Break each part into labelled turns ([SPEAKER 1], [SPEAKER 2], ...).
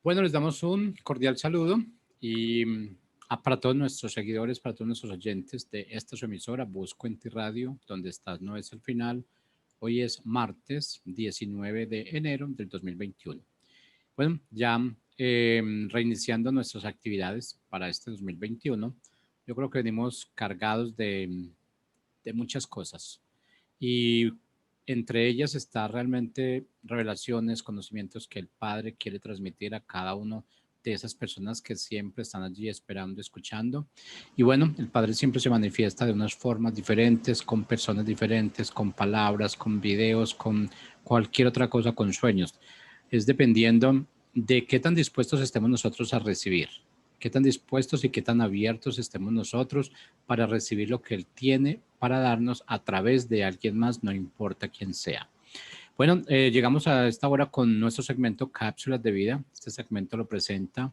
[SPEAKER 1] Bueno, les damos un cordial saludo y para todos nuestros seguidores, para todos nuestros oyentes de esta su emisora, Busco en Ti Radio, donde estás no es el final. Hoy es martes 19 de enero del 2021. Bueno, ya reiniciando nuestras actividades para este 2021, yo creo que venimos cargados de muchas cosas y entre ellas está realmente revelaciones, conocimientos que el Padre quiere transmitir a cada uno de esas personas que siempre están allí esperando, escuchando. Y bueno, el Padre siempre se manifiesta de unas formas diferentes, con personas diferentes, con palabras, con videos, con cualquier otra cosa, con sueños. Es dependiendo de qué tan dispuestos estemos nosotros a recibir, qué tan dispuestos y qué tan abiertos estemos nosotros para recibir lo que Él tiene para darnos a través de alguien más, no importa quién sea. Bueno, llegamos a esta hora con nuestro segmento Cápsulas de Vida. Este segmento lo presenta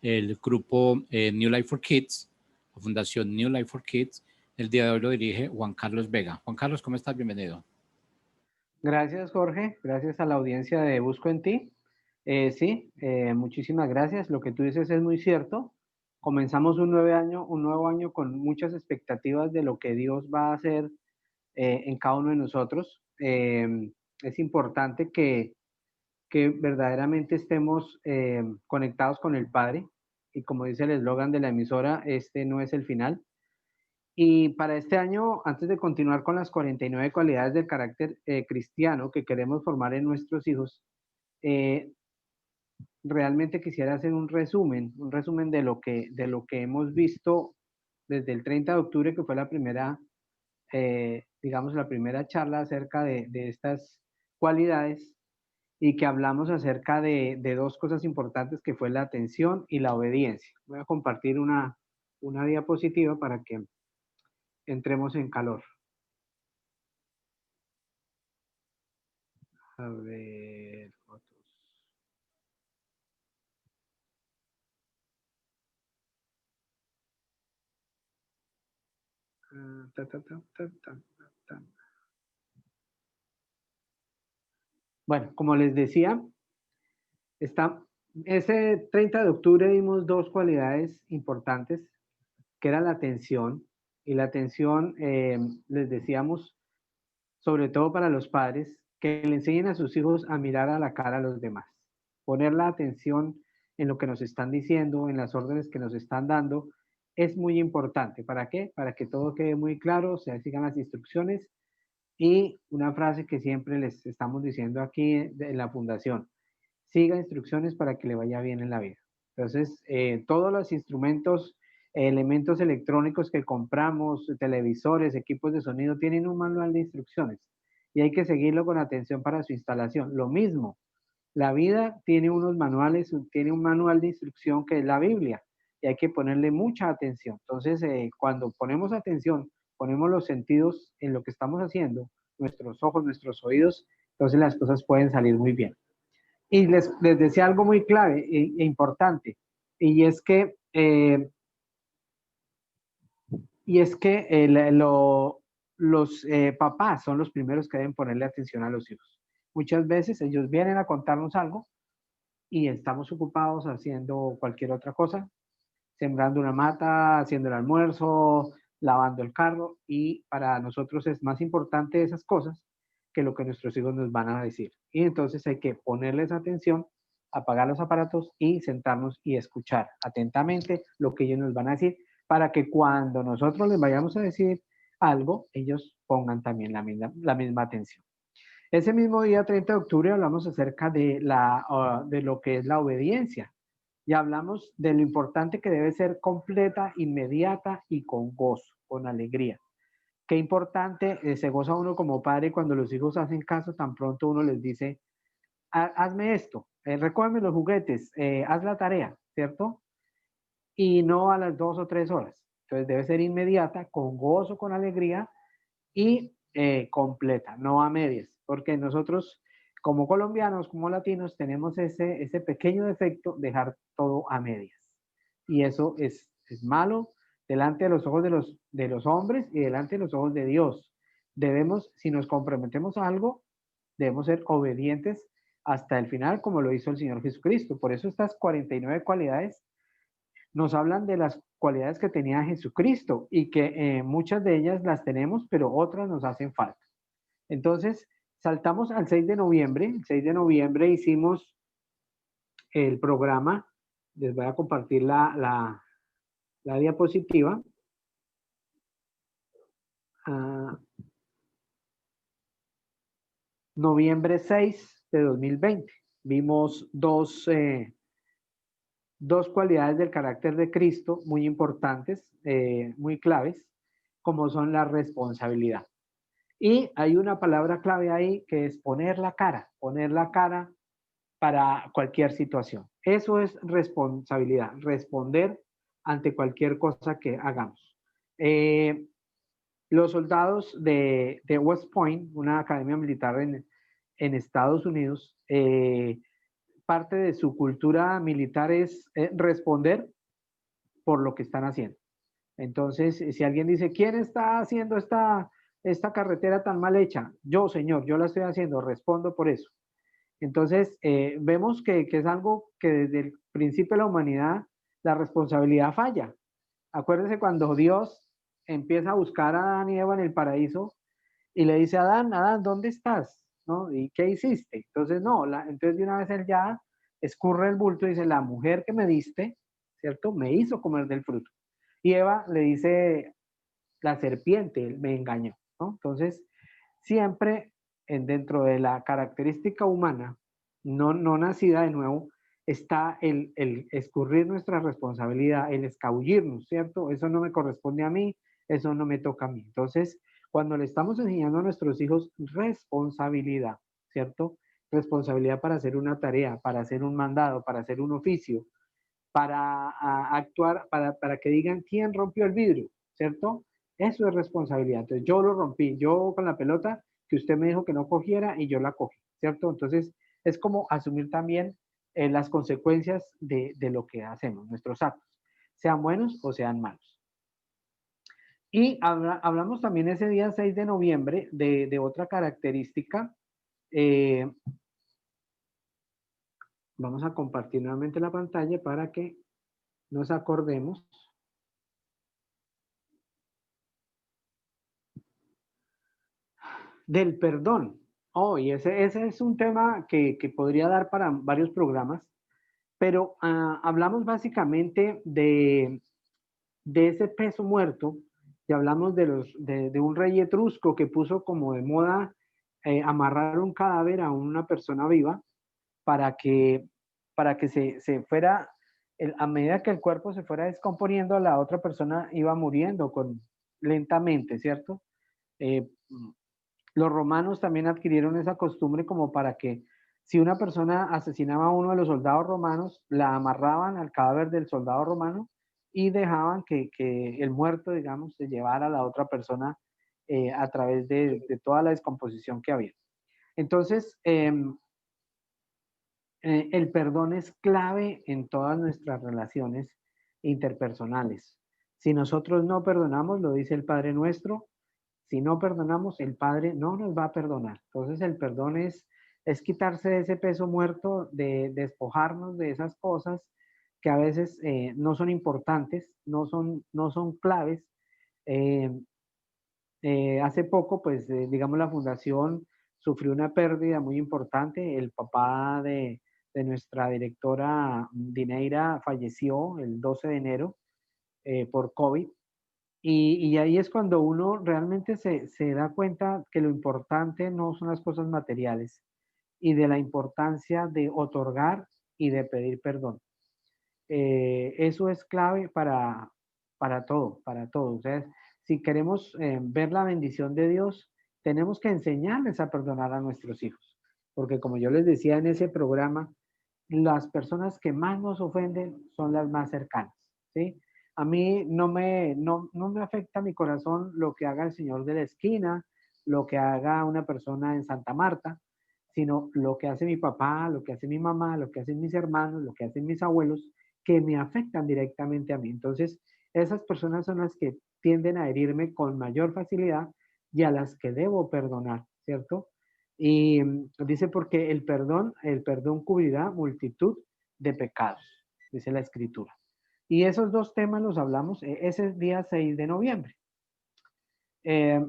[SPEAKER 1] el grupo New Life for Kids, la Fundación New Life for Kids. El día de hoy lo dirige Juan Carlos Vega. Juan Carlos, ¿cómo estás? Bienvenido.
[SPEAKER 2] Gracias, Jorge. Gracias a la audiencia de Busco en Ti. Sí, muchísimas gracias. Lo que tú dices es muy cierto. Comenzamos un nuevo año con muchas expectativas de lo que Dios va a hacer en cada uno de nosotros. Es importante que verdaderamente estemos conectados con el Padre. Y como dice el eslogan de la emisora, este no es el final. Y para este año, antes de continuar con las 49 cualidades del carácter cristiano que queremos formar en nuestros hijos, eh, realmente quisiera hacer un resumen de lo que hemos visto desde el 30 de octubre, que fue la primera, digamos, la primera charla acerca de estas cualidades y que hablamos acerca de dos cosas importantes que fue la atención y la obediencia. Voy a compartir una diapositiva para que entremos en calor. A ver, fotos. Ta, ta, ta, ta, ta, ta. Bueno, como les decía, está, ese 30 de octubre vimos dos cualidades importantes, que era la atención, y la atención, les decíamos, sobre todo para los padres, que le enseñen a sus hijos a mirar a la cara a los demás, poner la atención en lo que nos están diciendo, en las órdenes que nos están dando, es muy importante. ¿Para qué? Para que todo quede muy claro, se sigan las instrucciones. Y una frase que siempre les estamos diciendo aquí en la fundación, siga instrucciones para que le vaya bien en la vida. Entonces, todos los instrumentos, elementos electrónicos que compramos, televisores, equipos de sonido, tienen un manual de instrucciones y hay que seguirlo con atención para su instalación. Lo mismo, la vida tiene unos manuales, tiene un manual de instrucción que es la Biblia y hay que ponerle mucha atención. Entonces, cuando ponemos atención, ponemos los sentidos en lo que estamos haciendo, nuestros ojos, nuestros oídos, entonces las cosas pueden salir muy bien. Y les decía algo muy clave e importante, y es que, los papás son los primeros que deben ponerle atención a los hijos. Muchas veces ellos vienen a contarnos algo y estamos ocupados haciendo cualquier otra cosa, sembrando una mata, haciendo el almuerzo, lavando el carro, y para nosotros es más importante esas cosas que lo que nuestros hijos nos van a decir. Y entonces hay que ponerles atención, apagar los aparatos y sentarnos y escuchar atentamente lo que ellos nos van a decir para que cuando nosotros les vayamos a decir algo, ellos pongan también la misma atención. Ese mismo día, 30 de octubre, hablamos acerca de lo que es la obediencia y hablamos de lo importante que debe ser completa, inmediata y con gozo, con alegría. Qué importante se goza uno como padre cuando los hijos hacen caso, tan pronto uno les dice, hazme esto, recógeme los juguetes, haz la tarea, ¿cierto? Y no a las 2 o 3 horas. Entonces debe ser inmediata, con gozo, con alegría y completa, no a medias, porque nosotros como colombianos, como latinos, tenemos ese pequeño defecto, dejar todo a medias. Y eso es malo delante de los ojos de los hombres y delante de los ojos de Dios. Debemos, si nos comprometemos a algo, debemos ser obedientes hasta el final, como lo hizo el Señor Jesucristo. Por eso estas 49 cualidades nos hablan de las cualidades que tenía Jesucristo y que muchas de ellas las tenemos, pero otras nos hacen falta. Entonces, saltamos al 6 de noviembre. El 6 de noviembre hicimos el programa. Les voy a compartir la diapositiva. Noviembre 6 de 2020. Vimos dos cualidades del carácter de Cristo muy importantes, muy claves, como son la responsabilidad. Y hay una palabra clave ahí que es poner la cara para cualquier situación. Eso es responsabilidad, responder ante cualquier cosa que hagamos. Los soldados de West Point, una academia militar en Estados Unidos, parte de su cultura militar es responder por lo que están haciendo. Entonces, si alguien dice, ¿quién está haciendo esta carretera tan mal hecha? Yo, señor, yo la estoy haciendo, respondo por eso. Entonces, vemos que es algo que desde el principio de la humanidad, la responsabilidad falla. Acuérdense cuando Dios empieza a buscar a Adán y Eva en el paraíso y le dice a Adán, Adán, ¿dónde estás? ¿No? ¿Y qué hiciste? Entonces, no, entonces de una vez él ya escurre el bulto y dice, la mujer que me diste, ¿cierto? Me hizo comer del fruto. Y Eva le dice, la serpiente me engañó, ¿no? Entonces, siempre dentro de la característica humana, no nacida de nuevo, está el escurrir nuestra responsabilidad, el escabullirnos, ¿cierto? Eso no me corresponde a mí, eso no me toca a mí. Entonces, cuando le estamos enseñando a nuestros hijos responsabilidad, ¿cierto? Responsabilidad para hacer una tarea, para hacer un mandado, para hacer un oficio, para actuar, para que digan quién rompió el vidrio, ¿cierto? Eso es responsabilidad. Entonces, yo lo rompí, yo con la pelota que usted me dijo que no cogiera y yo la cogí, ¿cierto? Entonces, es como asumir también las consecuencias de lo que hacemos, nuestros actos, sean buenos o sean malos. Y hablamos también ese día 6 de noviembre de otra característica. Vamos a compartir nuevamente la pantalla para que nos acordemos. Del perdón. Oh, y ese es un tema que podría dar para varios programas, pero hablamos básicamente de ese peso muerto, y hablamos de un rey etrusco que puso como de moda amarrar un cadáver a una persona viva para que se fuera, a medida que el cuerpo se fuera descomponiendo, la otra persona iba muriendo lentamente, ¿cierto? Los romanos también adquirieron esa costumbre como para que si una persona asesinaba a uno de los soldados romanos, la amarraban al cadáver del soldado romano y dejaban que el muerto, digamos, se llevara a la otra persona a través de toda la descomposición que había. Entonces, el perdón es clave en todas nuestras relaciones interpersonales. Si nosotros no perdonamos, lo dice el Padre Nuestro, si no perdonamos, el Padre no nos va a perdonar. Entonces el perdón es quitarse ese peso muerto, de despojarnos de esas cosas que a veces no son importantes, no son claves. Eh, Hace poco, pues, digamos, la fundación sufrió una pérdida muy importante. El papá de nuestra directora Dineira falleció el 12 de enero por COVID. Y ahí es cuando uno realmente se da cuenta que lo importante no son las cosas materiales y de la importancia de otorgar y de pedir perdón. Eso es clave para todo, para todo. O sea, si queremos ver la bendición de Dios, tenemos que enseñarles a perdonar a nuestros hijos. Porque como yo les decía en ese programa, las personas que más nos ofenden son las más cercanas, ¿sí? A mí no me afecta mi corazón lo que haga el señor de la esquina, lo que haga una persona en Santa Marta, sino lo que hace mi papá, lo que hace mi mamá, lo que hacen mis hermanos, lo que hacen mis abuelos, que me afectan directamente a mí. Entonces, esas personas son las que tienden a herirme con mayor facilidad y a las que debo perdonar, ¿cierto? Y dice, porque el perdón cubrirá multitud de pecados, dice la escritura. Y esos dos temas los hablamos ese día 6 de noviembre. Eh,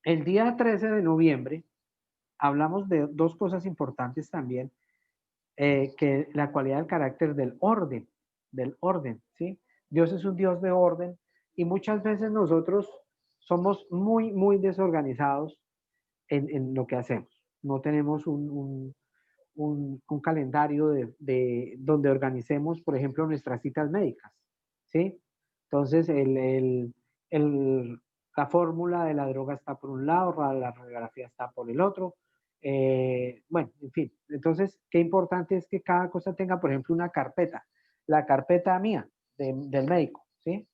[SPEAKER 2] el día 13 de noviembre hablamos de dos cosas importantes también, que la cualidad del carácter del orden, ¿sí? Dios es un Dios de orden y muchas veces nosotros somos muy, muy desorganizados en lo que hacemos. No tenemos un calendario donde organicemos, por ejemplo, nuestras citas médicas, ¿sí? Entonces, el- la fórmula de la droga está por un lado, la radiografía está por el otro. Bueno, en fin. Entonces, qué importante es que cada cosa tenga, por ejemplo, una carpeta. La carpeta mía del médico, ¿sí?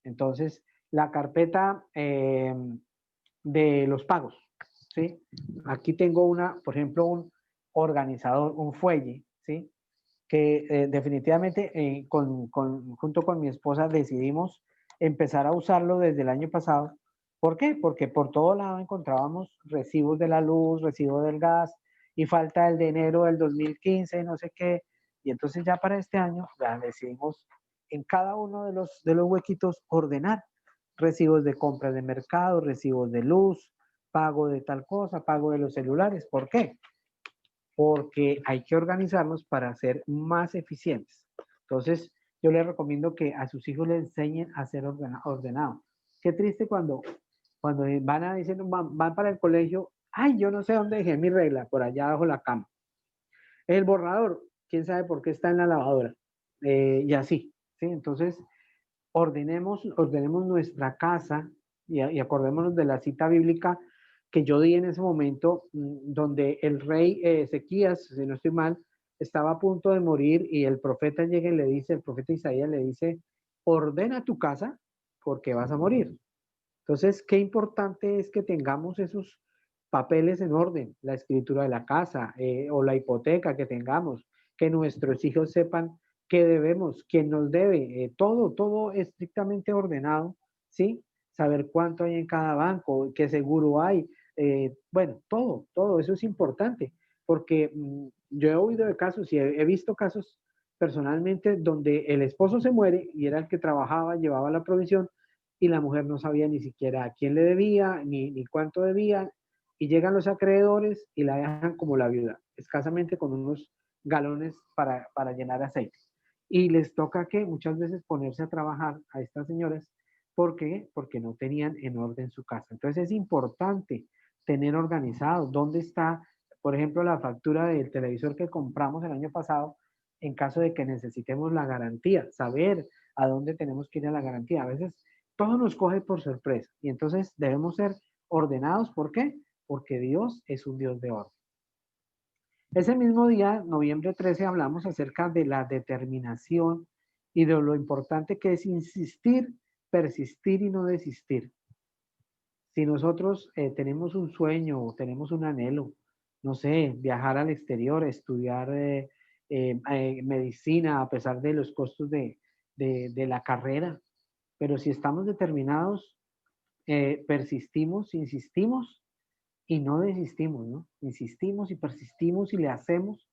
[SPEAKER 2] Entonces, la carpeta de los pagos, ¿sí? Aquí tengo por ejemplo, un organizador, un fuelle, ¿sí? Que definitivamente junto con mi esposa decidimos empezar a usarlo desde el año pasado. ¿Por qué? Porque por todo lado encontrábamos recibos de la luz, recibos del gas y falta el de enero del 2015, no sé qué. Y entonces ya para este año ya decidimos en cada uno de los huequitos ordenar recibos de compra de mercado, recibos de luz, pago de tal cosa, pago de los celulares. ¿Por qué? Porque hay que organizarnos para ser más eficientes. Entonces, yo les recomiendo que a sus hijos les enseñen a ser ordenados. Qué triste cuando van a decir, van para el colegio, ay, yo no sé dónde dejé mi regla, por allá bajo la cama. El borrador, quién sabe por qué está en la lavadora. Y así, ¿sí? Entonces, ordenemos nuestra casa y acordémonos de la cita bíblica que yo di en ese momento, donde el rey Ezequías, si no estoy mal, estaba a punto de morir y el profeta llega y le dice, el profeta Isaías le dice, ordena tu casa porque vas a morir. Entonces, qué importante es que tengamos esos papeles en orden, la escritura de la casa o la hipoteca que tengamos, que nuestros hijos sepan qué debemos, quién nos debe, todo estrictamente ordenado, ¿sí? Saber cuánto hay en cada banco, qué seguro hay, bueno, todo eso es importante, porque yo he oído de casos y he visto casos personalmente donde el esposo se muere y era el que trabajaba, llevaba la provisión y la mujer no sabía ni siquiera a quién le debía, ni cuánto debía, y llegan los acreedores y la dejan como la viuda, escasamente con unos galones para llenar aceite. Y les toca que muchas veces ponerse a trabajar a estas señoras. ¿Por qué? Porque no tenían en orden su casa. Entonces es importante tener organizado dónde está, por ejemplo, la factura del televisor que compramos el año pasado en caso de que necesitemos la garantía, saber a dónde tenemos que ir a la garantía. A veces todo nos coge por sorpresa y entonces debemos ser ordenados. ¿Por qué? Porque Dios es un Dios de orden. Ese mismo día, noviembre 13, hablamos acerca de la determinación y de lo importante que es insistir, persistir y no desistir. Si nosotros tenemos un sueño o tenemos un anhelo, no sé, viajar al exterior, estudiar medicina a pesar de los costos de la carrera, pero si estamos determinados, persistimos, insistimos y no desistimos, ¿no? Insistimos y persistimos y le hacemos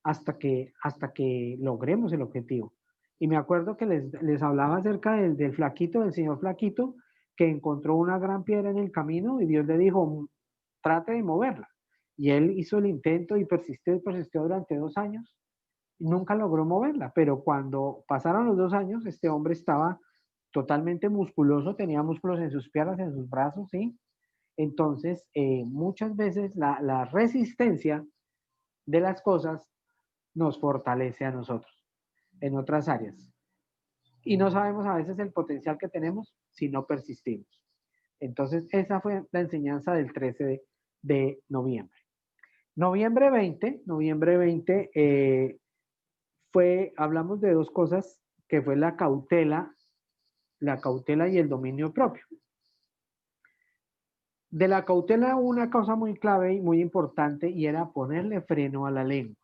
[SPEAKER 2] hasta que logremos el objetivo. Y me acuerdo que les hablaba acerca del flaquito, del señor flaquito, que encontró una gran piedra en el camino y Dios le dijo, trate de moverla. Y él hizo el intento y persistió durante 2 años y nunca logró moverla. Pero cuando pasaron los 2 años, este hombre estaba totalmente musculoso, tenía músculos en sus piernas, en sus brazos, ¿sí? Entonces, muchas veces la resistencia de las cosas nos fortalece a nosotros en otras áreas. Y no sabemos a veces el potencial que tenemos si no persistimos. Entonces, esa fue la enseñanza del 13 de noviembre. Noviembre 20 hablamos de dos cosas, que fue la cautela y el dominio propio. De la cautela una cosa muy clave y muy importante y era ponerle freno a la lengua.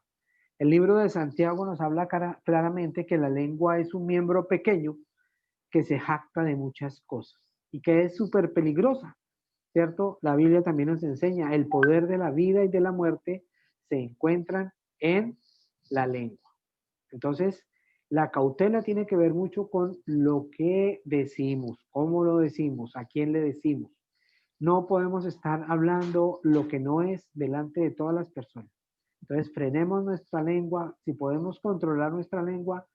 [SPEAKER 2] El libro de Santiago nos habla claramente que la lengua es un miembro pequeño que se jacta de muchas cosas y que es súper peligrosa ¿cierto? La Biblia también nos enseña, el poder de la vida y de la muerte se encuentran en la lengua. Entonces, la cautela tiene que ver mucho con lo que decimos, cómo lo decimos, a quién le decimos. No podemos estar hablando lo que no es delante de todas las personas. Entonces, frenemos nuestra lengua. Si podemos controlar nuestra lengua,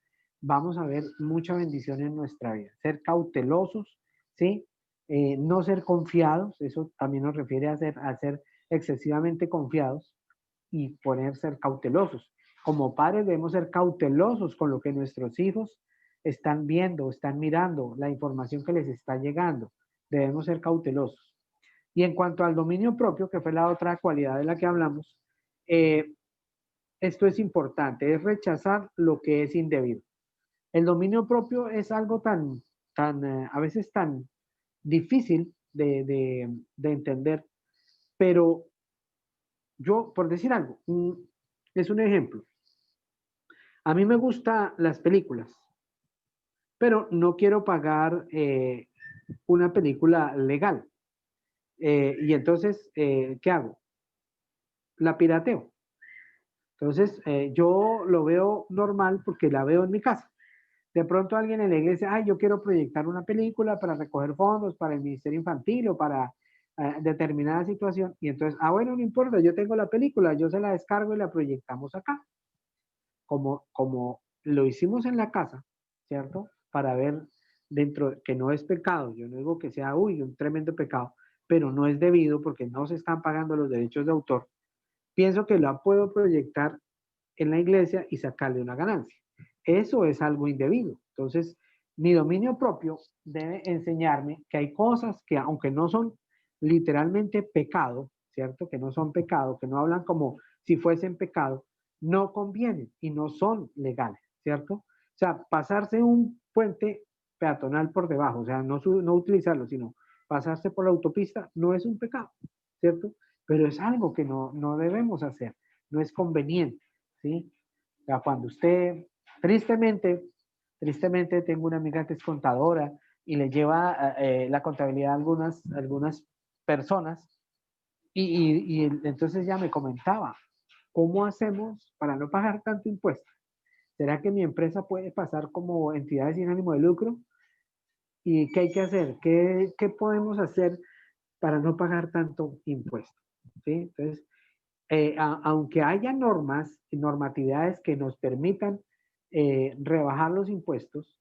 [SPEAKER 2] vamos a ver mucha bendición en nuestra vida. Ser cautelosos, ¿sí? No ser confiados, eso también nos refiere a ser excesivamente confiados y poder ser cautelosos. Como padres debemos ser cautelosos con lo que nuestros hijos están viendo, están mirando, la información que les está llegando. Debemos ser cautelosos. Y en cuanto al dominio propio, que fue la otra cualidad de la que hablamos, eh, esto es importante, es rechazar lo que es indebido. El dominio propio es algo a veces tan difícil de entender, pero yo, por decir algo, es un ejemplo. A mí me gustan las películas, pero no quiero pagar una película legal. Y entonces, ¿qué hago? La pirateo. Entonces, yo lo veo normal porque la veo en mi casa. De pronto alguien en la iglesia, ay, yo quiero proyectar una película para recoger fondos para el Ministerio Infantil o para determinada situación. Y entonces, bueno, no importa, yo tengo la película, yo se la descargo y la proyectamos acá. Como lo hicimos en la casa, ¿cierto? Para ver dentro, que no es pecado, yo no digo que sea, uy, un tremendo pecado, pero no es debido porque no se están pagando los derechos de autor. Pienso que la puedo proyectar en la iglesia y sacarle una ganancia. Eso es algo indebido. Entonces, mi dominio propio debe enseñarme que hay cosas que, aunque no son literalmente pecado, ¿cierto? Que no son pecado, que no hablan como si fuesen pecado, no convienen y no son legales, ¿cierto? O sea, pasarse un puente peatonal por debajo, o sea, no utilizarlo, sino pasarse por la autopista, no es un pecado, ¿cierto? Pero es algo que no debemos hacer, no es conveniente, ¿sí? O sea, cuando usted, tristemente tengo una amiga que es contadora y le lleva la contabilidad a algunas personas y entonces ya me comentaba, ¿cómo hacemos para no pagar tanto impuesto? ¿Será que mi empresa puede pasar como entidades sin ánimo de lucro? ¿Y qué hay que hacer? ¿Qué podemos hacer para no pagar tanto impuesto? ¿Sí? Entonces, aunque haya normas y normatividades que nos permitan rebajar los impuestos,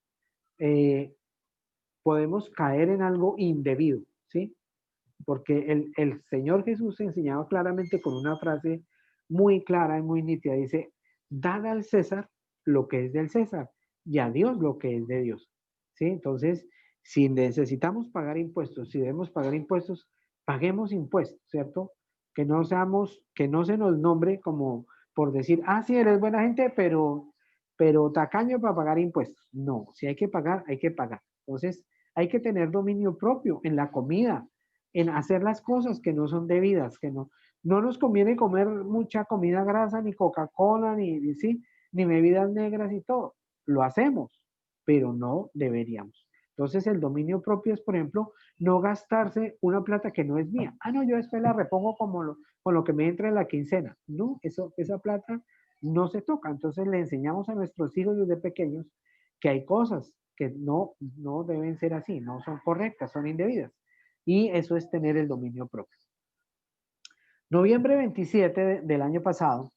[SPEAKER 2] eh, podemos caer en algo indebido, ¿sí? Porque el Señor Jesús enseñaba claramente con una frase muy clara y muy nítida, dice, dad al César lo que es del César y a Dios lo que es de Dios, ¿sí? Entonces, si necesitamos pagar impuestos, si debemos pagar impuestos, paguemos impuestos, ¿cierto? Que no se nos nombre como por decir, sí, eres buena gente, pero tacaño para pagar impuestos. No, si hay que pagar, hay que pagar. Entonces, hay que tener dominio propio en la comida, en hacer las cosas que no son debidas, que no nos conviene comer mucha comida grasa, ni Coca-Cola, ¿sí? Ni bebidas negras y todo. Lo hacemos, pero no deberíamos. Entonces el dominio propio es, por ejemplo, no gastarse una plata que no es mía. No, yo después la repongo con lo que me entra en la quincena. No, esa plata no se toca. Entonces le enseñamos a nuestros hijos desde pequeños que hay cosas que no deben ser así, no son correctas, son indebidas. Y eso es tener el dominio propio. Noviembre 27 del año pasado,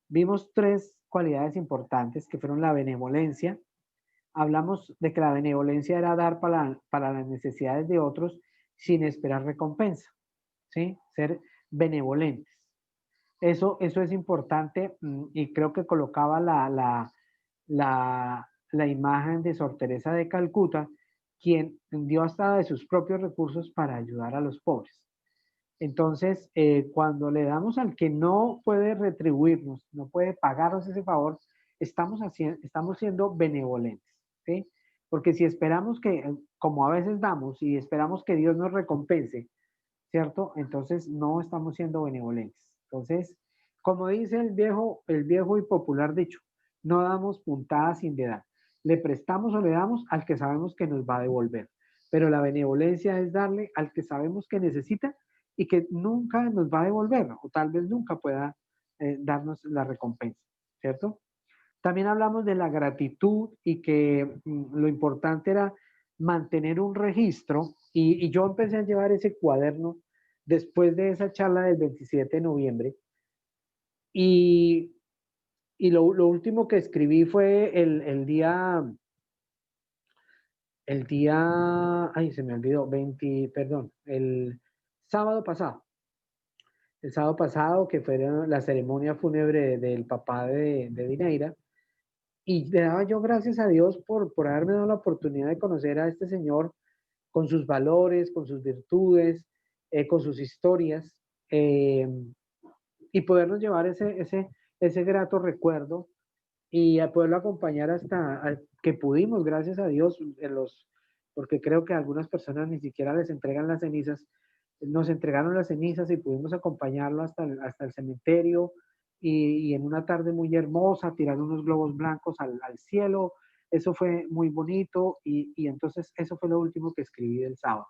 [SPEAKER 2] vimos tres cualidades importantes que fueron la benevolencia. Hablamos de que la benevolencia era dar para las necesidades de otros sin esperar recompensa, ¿sí? Ser benevolentes. Eso es importante y creo que colocaba la imagen de Sor Teresa de Calcuta, quien dio hasta de sus propios recursos para ayudar a los pobres. Entonces, cuando le damos al que no puede retribuirnos, no puede pagarnos ese favor, estamos siendo benevolentes, ¿sí? Porque si esperamos como a veces damos, y esperamos que Dios nos recompense, ¿cierto? Entonces no estamos siendo benevolentes. Entonces, como dice el viejo y popular dicho, no damos puntadas sin dedal. Le prestamos o le damos al que sabemos que nos va a devolver. Pero la benevolencia es darle al que sabemos que necesita y que nunca nos va a devolver o tal vez nunca pueda darnos la recompensa, ¿cierto? También hablamos de la gratitud y que lo importante era mantener un registro y yo empecé a llevar ese cuaderno después de esa charla del 27 de noviembre y, y lo último que escribí fue ay, se me olvidó, perdón, el sábado pasado que fue la ceremonia fúnebre del papá de Dineira. Y le daba yo gracias a Dios por haberme dado la oportunidad de conocer a este señor con sus valores, con sus virtudes, con sus historias, eh, y podernos llevar ese grato recuerdo y a poderlo acompañar que pudimos, gracias a Dios, porque creo que a algunas personas ni siquiera les entregan las cenizas, nos entregaron las cenizas y pudimos acompañarlo hasta el cementerio y en una tarde muy hermosa tirar unos globos blancos al cielo. Eso fue muy bonito y entonces eso fue lo último que escribí del sábado.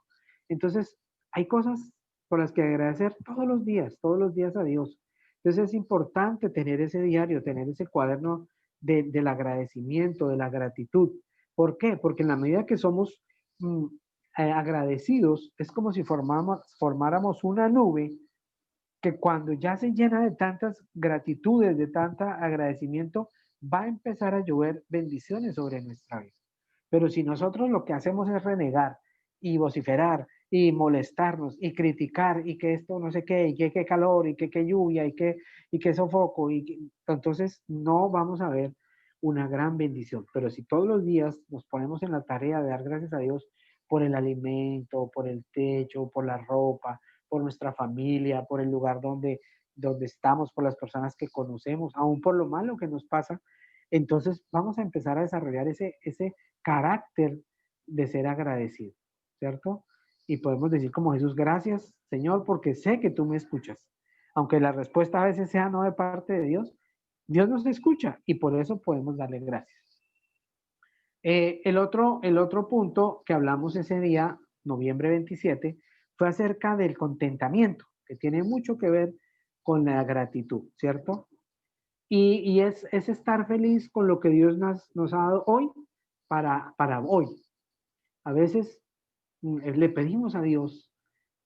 [SPEAKER 2] Entonces, hay cosas por las que agradecer todos los días a Dios. Entonces es importante tener ese diario, tener ese cuaderno del agradecimiento, de la gratitud. ¿Por qué? Porque en la medida que somos mm, agradecidos, es como si formáramos una nube que cuando ya se llena de tantas gratitudes, de tanta agradecimiento, va a empezar a llover bendiciones sobre nuestra vida. Pero si nosotros lo que hacemos es renegar y vociferar y molestarnos y criticar y que esto no sé qué, y que qué calor y que qué lluvia y que sofoco, entonces no vamos a ver una gran bendición. Pero si todos los días nos ponemos en la tarea de dar gracias a Dios por el alimento, por el techo, por la ropa, por nuestra familia, por el lugar donde estamos, por las personas que conocemos, aún por lo malo que nos pasa, entonces vamos a empezar a desarrollar ese carácter de ser agradecido, ¿cierto? Y podemos decir como Jesús, gracias Señor, porque sé que tú me escuchas. Aunque la respuesta a veces sea no de parte de Dios, Dios nos escucha y por eso podemos darle gracias. El otro punto que hablamos ese día, noviembre 27, fue acerca del contentamiento, que tiene mucho que ver con la gratitud, ¿cierto? Y es estar feliz con lo que Dios nos ha dado hoy para hoy. A veces le pedimos a Dios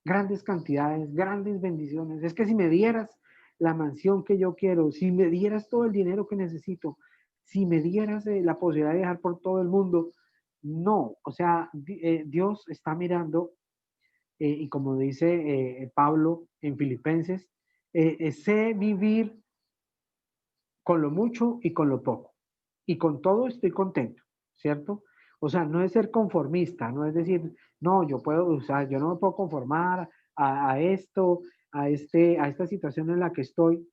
[SPEAKER 2] grandes cantidades, grandes bendiciones. Es que si me dieras la mansión que yo quiero, si me dieras todo el dinero que necesito, si me dieras la posibilidad de viajar por todo el mundo, no, o sea, Dios está mirando, y como dice Pablo en Filipenses, sé vivir con lo mucho y con lo poco. Y con todo estoy contento, ¿cierto? O sea, no es ser conformista, no es decir, no, yo puedo, o sea, yo no me puedo conformar a esto, a esta situación en la que estoy.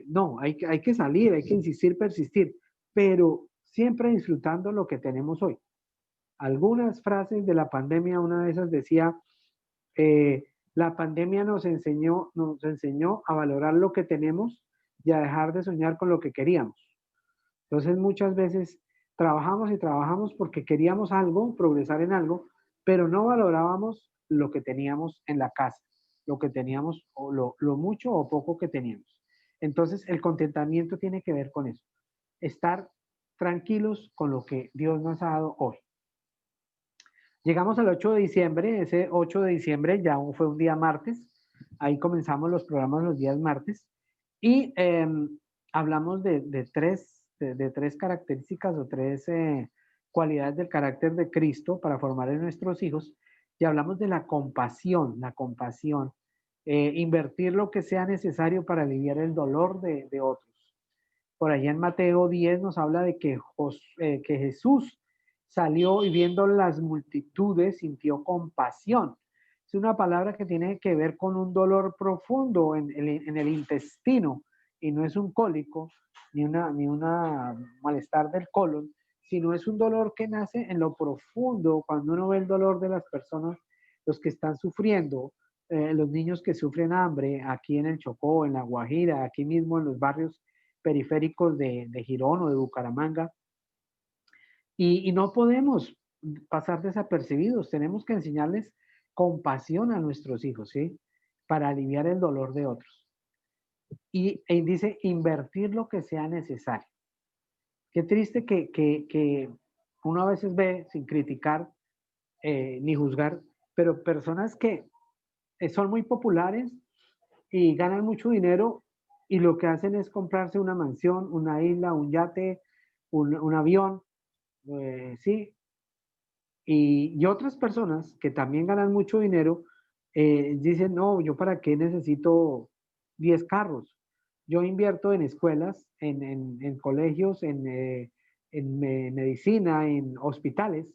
[SPEAKER 2] No, hay que salir, hay que insistir, persistir, pero siempre disfrutando lo que tenemos hoy. Algunas frases de la pandemia, una de esas decía, eh, la pandemia nos enseñó a valorar lo que tenemos y a dejar de soñar con lo que queríamos. Entonces muchas veces trabajamos y trabajamos porque queríamos algo, progresar en algo, pero no valorábamos lo que teníamos en la casa, lo que teníamos o lo mucho o poco que teníamos. Entonces el contentamiento tiene que ver con eso, estar tranquilos con lo que Dios nos ha dado hoy. Llegamos al 8 de diciembre, ese 8 de diciembre ya fue un día martes, ahí comenzamos los programas los días martes y hablamos de tres características o tres cualidades del carácter de Cristo para formar en nuestros hijos y hablamos de la compasión, invertir lo que sea necesario para aliviar el dolor de otros. Por allá en Mateo 10 nos habla de que Jesús salió y viendo las multitudes sintió compasión. Es una palabra que tiene que ver con un dolor profundo en el intestino y no es un cólico ni una malestar del colon, sino es un dolor que nace en lo profundo cuando uno ve el dolor de las personas, los que están sufriendo, los niños que sufren hambre aquí en el Chocó, en La Guajira, aquí mismo en los barrios periféricos de Girón o de Bucaramanga. Y no podemos pasar desapercibidos, tenemos que enseñarles compasión a nuestros hijos, ¿sí? para aliviar el dolor de otros. Y dice, invertir lo que sea necesario. Qué triste que uno a veces ve, sin criticar ni juzgar, pero personas que son muy populares y ganan mucho dinero y lo que hacen es comprarse una mansión, una isla, un yate, un avión, sí. Y otras personas que también ganan mucho dinero dicen, no, yo para qué necesito 10 carros. Yo invierto en escuelas, en colegios, en medicina, en hospitales.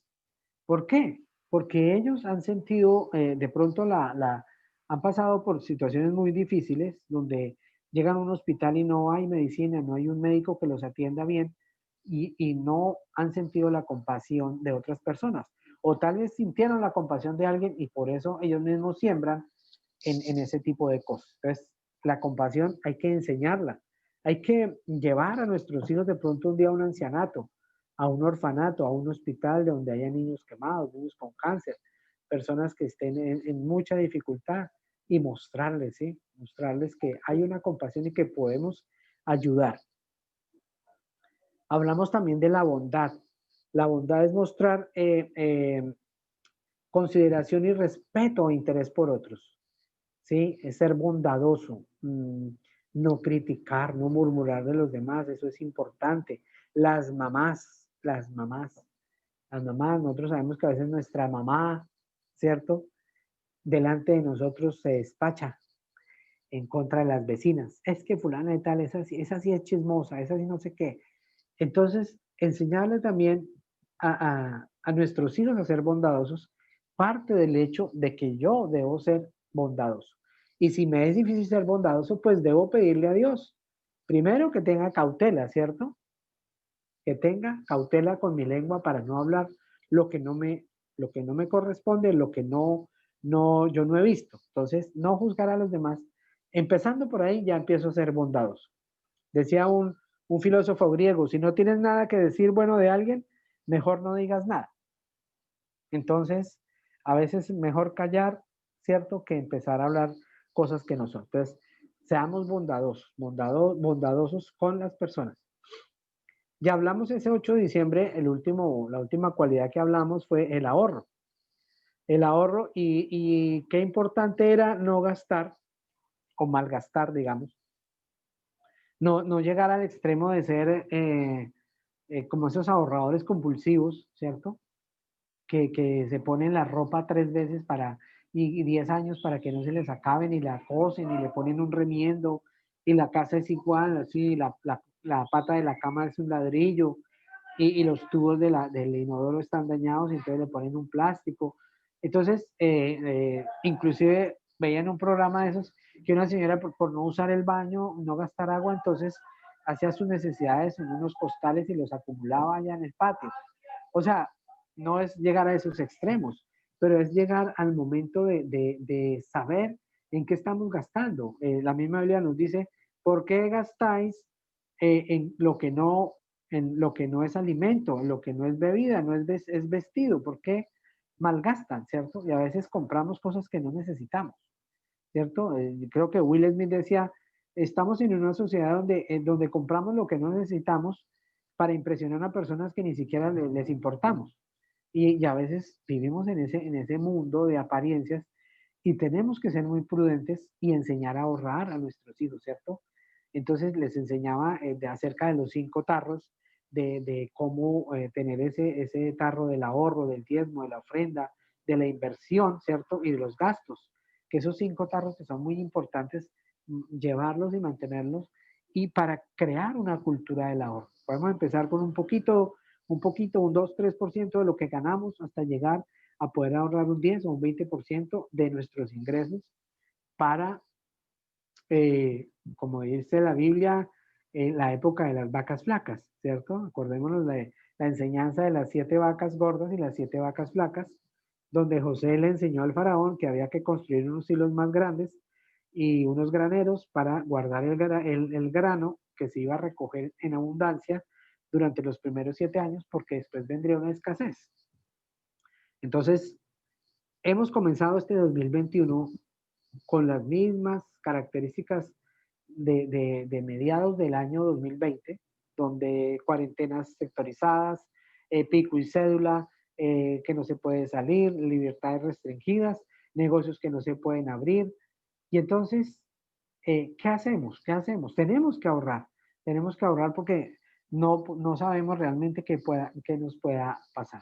[SPEAKER 2] ¿Por qué? Porque ellos han sentido, de pronto han pasado por situaciones muy difíciles donde llegan a un hospital y no hay medicina, no hay un médico que los atienda bien y no han sentido la compasión de otras personas. O tal vez sintieron la compasión de alguien y por eso ellos mismos siembran en ese tipo de cosas. Entonces, la compasión hay que enseñarla. Hay que llevar a nuestros hijos de pronto un día a un ancianato, a un orfanato, a un hospital donde haya niños quemados, niños con cáncer, personas que estén en mucha dificultad y mostrarles, ¿sí? Mostrarles que hay una compasión y que podemos ayudar. Hablamos también de la bondad. La bondad es mostrar consideración y respeto o interés por otros, ¿sí? Es ser bondadoso, no criticar, no murmurar de los demás, eso es importante. Las mamás, las mamás, las mamás, nosotros sabemos que a veces nuestra mamá, ¿cierto? Delante de nosotros se despacha en contra de las vecinas. Es que fulana de tal, esa sí es chismosa, esa sí no sé qué. Entonces, enseñarle también a nuestros hijos a ser bondadosos, parte del hecho de que yo debo ser bondadoso. Y si me es difícil ser bondadoso, pues debo pedirle a Dios. Primero que tenga cautela, ¿cierto? Que tenga cautela con mi lengua para no hablar lo que no me, lo que no me corresponde, lo que yo no he visto. Entonces, no juzgar a los demás. Empezando por ahí, ya empiezo a ser bondadoso. Decía un filósofo griego, si no tienes nada que decir bueno de alguien, mejor no digas nada. Entonces, a veces mejor callar, ¿cierto? Que empezar a hablar cosas que no son. Entonces, seamos bondadosos, bondadosos con las personas. Ya hablamos ese 8 de diciembre, la última cualidad que hablamos fue el ahorro. El ahorro y qué importante era no gastar o malgastar, digamos. No llegar al extremo de ser como esos ahorradores compulsivos, ¿cierto? Que se ponen la ropa 3 veces y 10 años para que no se les acaben y la cosen y le ponen un remiendo y la casa es igual, así, la pata de la cama es un ladrillo y los tubos del inodoro están dañados y entonces le ponen un plástico. Entonces, inclusive veía en un programa de esos que una señora por no usar el baño, no gastar agua, entonces hacía sus necesidades en unos costales y los acumulaba allá en el patio. O sea, no es llegar a esos extremos, pero es llegar al momento de saber en qué estamos gastando. La misma Biblia nos dice, ¿por qué gastáis en lo que no es alimento, en lo que no es bebida, no es vestido? ¿Por qué malgastan, cierto? Y a veces compramos cosas que no necesitamos, ¿cierto? Creo que Will Smith decía, estamos en una sociedad donde compramos lo que no necesitamos para impresionar a personas que ni siquiera les importamos. Y a veces vivimos en ese mundo de apariencias y tenemos que ser muy prudentes y enseñar a ahorrar a nuestros hijos, ¿cierto? Entonces les enseñaba acerca de los 5 tarros, de cómo tener ese tarro del ahorro, del diezmo, de la ofrenda, de la inversión, ¿cierto? Y de los gastos, que esos 5 tarros que son muy importantes, llevarlos y mantenerlos y para crear una cultura del ahorro. Podemos empezar con un 2, 3% de lo que ganamos hasta llegar a poder ahorrar un 10 o un 20% de nuestros ingresos para, como dice la Biblia, en la época de las vacas flacas, ¿cierto? Acordémonos de la enseñanza de las 7 vacas gordas y las 7 vacas flacas, donde José le enseñó al faraón que había que construir unos hilos más grandes y unos graneros para guardar el grano que se iba a recoger en abundancia durante los primeros 7 años, porque después vendría una escasez. Entonces, hemos comenzado este 2021 con las mismas características de mediados del año 2020, donde cuarentenas sectorizadas, pico y cédula, que no se puede salir, libertades restringidas, negocios que no se pueden abrir. Y entonces, ¿qué hacemos? ¿Qué hacemos? Tenemos que ahorrar porque no sabemos realmente qué nos pueda pasar.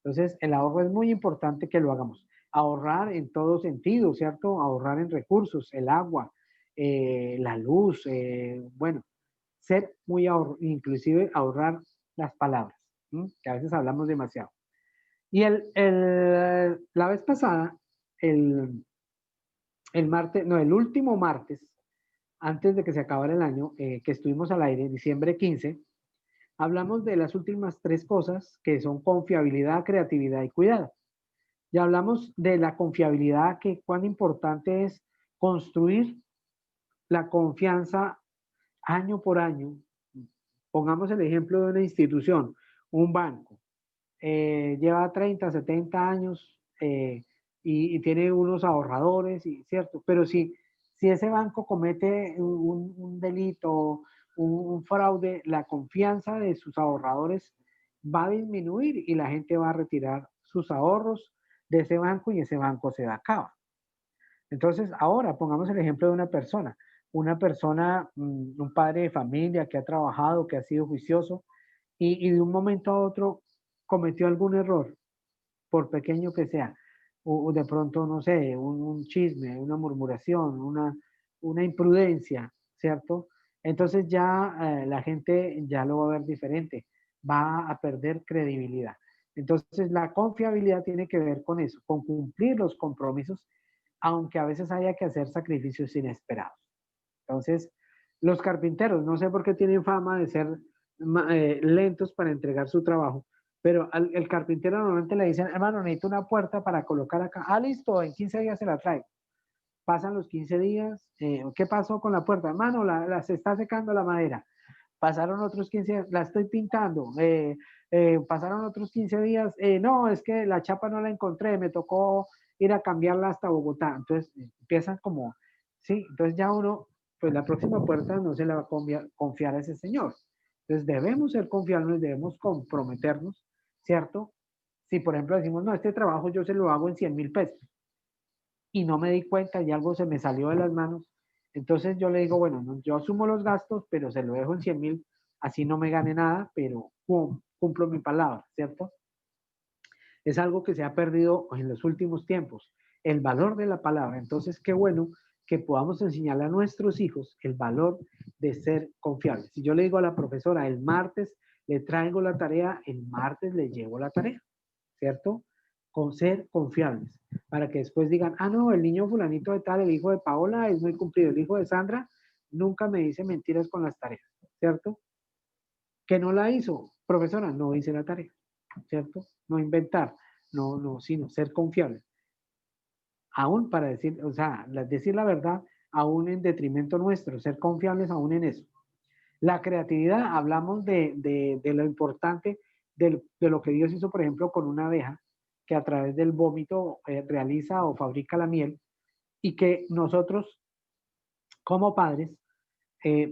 [SPEAKER 2] Entonces, el ahorro es muy importante que lo hagamos. Ahorrar en todo sentido, ¿cierto? Ahorrar en recursos, el agua, la luz, bueno, ser muy ahorro, inclusive ahorrar las palabras, ¿m? Que a veces hablamos demasiado. Y la vez pasada, el, el martes, no, el último martes, antes de que se acabara el año, que estuvimos al aire, diciembre 15, hablamos de las últimas tres cosas que son confiabilidad, creatividad y cuidado. Ya hablamos de la confiabilidad, que cuán importante es construir la confianza año por año. Pongamos el ejemplo de una institución, un banco. Lleva 30, 70 años y tiene unos ahorradores, y, ¿cierto? Pero si ese banco comete un delito, un fraude, la confianza de sus ahorradores va a disminuir y la gente va a retirar sus ahorros de ese banco y ese banco se acaba. Entonces, ahora pongamos el ejemplo de una persona, un padre de familia que ha trabajado, que ha sido juicioso y de un momento a otro cometió algún error, por pequeño que sea, o de pronto, no sé, un chisme, una murmuración, una imprudencia, ¿cierto? Entonces ya la gente ya lo va a ver diferente, va a perder credibilidad. Entonces la confiabilidad tiene que ver con eso, con cumplir los compromisos, aunque a veces haya que hacer sacrificios inesperados. Entonces, los carpinteros, no sé por qué tienen fama de ser lentos para entregar su trabajo, pero el carpintero normalmente le dicen, hermano, necesito una puerta para colocar acá. Ah, listo, en 15 días se la traigo. Pasan los 15 días, ¿qué pasó con la puerta? Hermano, se está secando la madera. Pasaron otros 15 días, la estoy pintando. Pasaron otros 15 días, no, es que la chapa no la encontré, me tocó ir a cambiarla hasta Bogotá. Entonces empiezan como, sí, entonces ya uno, pues la próxima puerta no se la va a confiar a ese señor. Entonces debemos ser confiables, debemos comprometernos, ¿cierto? Si por ejemplo decimos, no, este trabajo yo se lo hago en 100.000 pesos y no me di cuenta y algo se me salió de las manos, entonces yo le digo, bueno, no, yo asumo los gastos, pero se lo dejo en 100.000, así no me gane nada, pero cumplo mi palabra, ¿cierto? Es algo que se ha perdido en los últimos tiempos, el valor de la palabra. Entonces, qué bueno que podamos enseñarle a nuestros hijos el valor de ser confiables. Si yo le digo a la profesora, el martes le traigo la tarea, el martes le llevo la tarea, ¿cierto? Con ser confiables, para que después digan, ah, no, el niño fulanito de tal, el hijo de Paola es muy cumplido, el hijo de Sandra nunca me dice mentiras con las tareas, ¿cierto? Que no la hizo, profesora, no hice la tarea, ¿cierto? No inventar, no, sino ser confiable. Aún para decir, o sea, decir la verdad, aún en detrimento nuestro, ser confiables aún en eso. La creatividad, hablamos de lo importante de lo que Dios hizo, por ejemplo, con una abeja que a través del vómito realiza o fabrica la miel y que nosotros como padres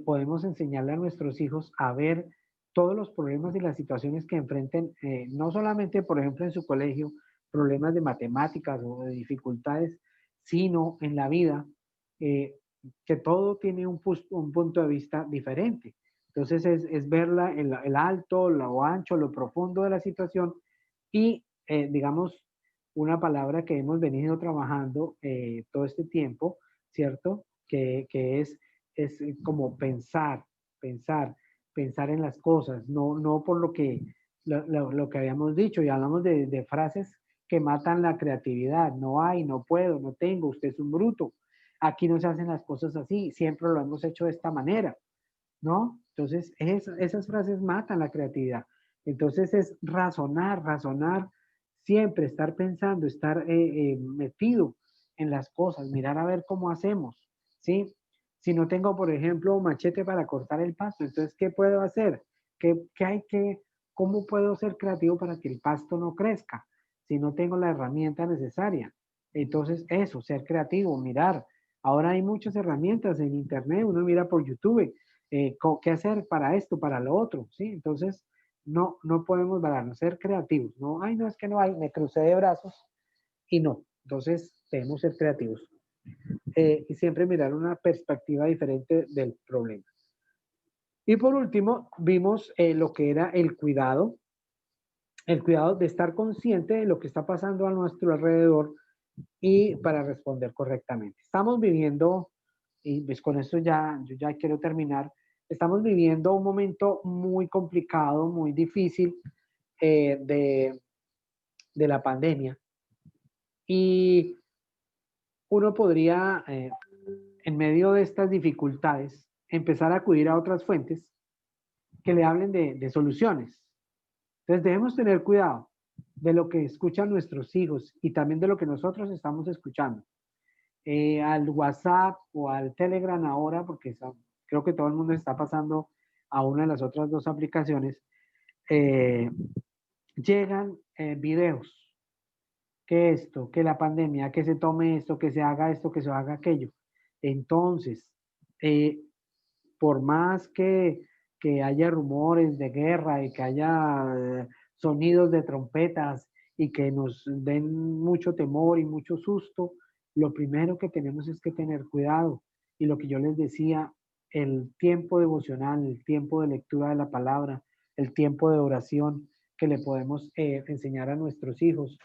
[SPEAKER 2] podemos enseñarle a nuestros hijos a ver todos los problemas y las situaciones que enfrenten, no solamente, por ejemplo, en su colegio, problemas de matemáticas o de dificultades, sino en la vida, eh, que todo tiene un punto de vista diferente. Entonces es ver el alto, lo ancho, lo profundo de la situación y, digamos, una palabra que hemos venido trabajando todo este tiempo, ¿cierto? Que es como pensar, pensar en las cosas, no por lo que habíamos dicho, y hablamos de frases que matan la creatividad, no hay, no puedo, no tengo, usted es un bruto, aquí no se hacen las cosas así, siempre lo hemos hecho de esta manera, ¿no? Entonces, esas frases matan la creatividad. Entonces es razonar, siempre estar pensando, estar metido en las cosas, mirar a ver cómo hacemos, ¿sí? Si no tengo, por ejemplo, machete para cortar el pasto, entonces, ¿qué puedo hacer? ¿Cómo puedo ser creativo para que el pasto no crezca si no tengo la herramienta necesaria? Entonces, eso, ser creativo, mirar. Ahora hay muchas herramientas en internet, uno mira por YouTube, qué hacer para esto, para lo otro, ¿sí? Entonces, no podemos vararnos, ser creativos, no, ay, no, es que no hay, me crucé de brazos y no. Entonces, debemos ser creativos y siempre mirar una perspectiva diferente del problema. Y por último, vimos lo que era el cuidado de estar consciente de lo que está pasando a nuestro alrededor y para responder correctamente. Estamos viviendo, y pues con esto ya, yo ya quiero terminar, estamos viviendo un momento muy complicado, muy difícil eh, de, de la pandemia. Y uno podría, en medio de estas dificultades, empezar a acudir a otras fuentes que le hablen de soluciones. Entonces debemos tener cuidado de lo que escuchan nuestros hijos y también de lo que nosotros estamos escuchando. Al WhatsApp o al Telegram ahora, porque creo que todo el mundo está pasando a una de las otras dos aplicaciones, eh, llegan videos, que esto, que la pandemia, que se tome esto, que se haga esto, que se haga aquello. Entonces, eh, por más que haya rumores de guerra y que haya sonidos de trompetas y que nos den mucho temor y mucho susto, lo primero que tenemos es que tener cuidado. Y lo que yo les decía, el tiempo devocional, el tiempo de lectura de la palabra, el tiempo de oración que le podemos enseñar a nuestros hijos,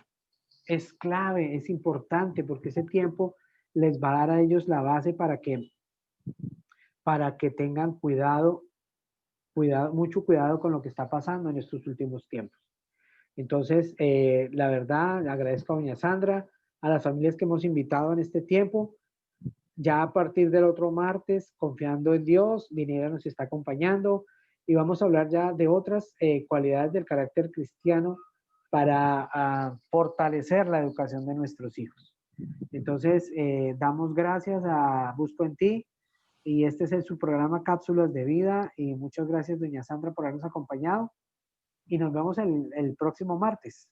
[SPEAKER 2] es clave, es importante, porque ese tiempo les va a dar a ellos la base para que tengan cuidado, mucho cuidado con lo que está pasando en estos últimos tiempos. Entonces, la verdad, agradezco a doña Sandra, a las familias que hemos invitado en este tiempo. Ya a partir del otro martes, confiando en Dios, Vinera nos está acompañando y vamos a hablar ya de otras cualidades del carácter cristiano para fortalecer la educación de nuestros hijos. Entonces, damos gracias a Busco en Ti y este es su programa Cápsulas de Vida y muchas gracias, doña Sandra, por habernos acompañado y nos vemos el próximo martes.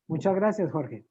[SPEAKER 2] Muchas gracias, Jorge.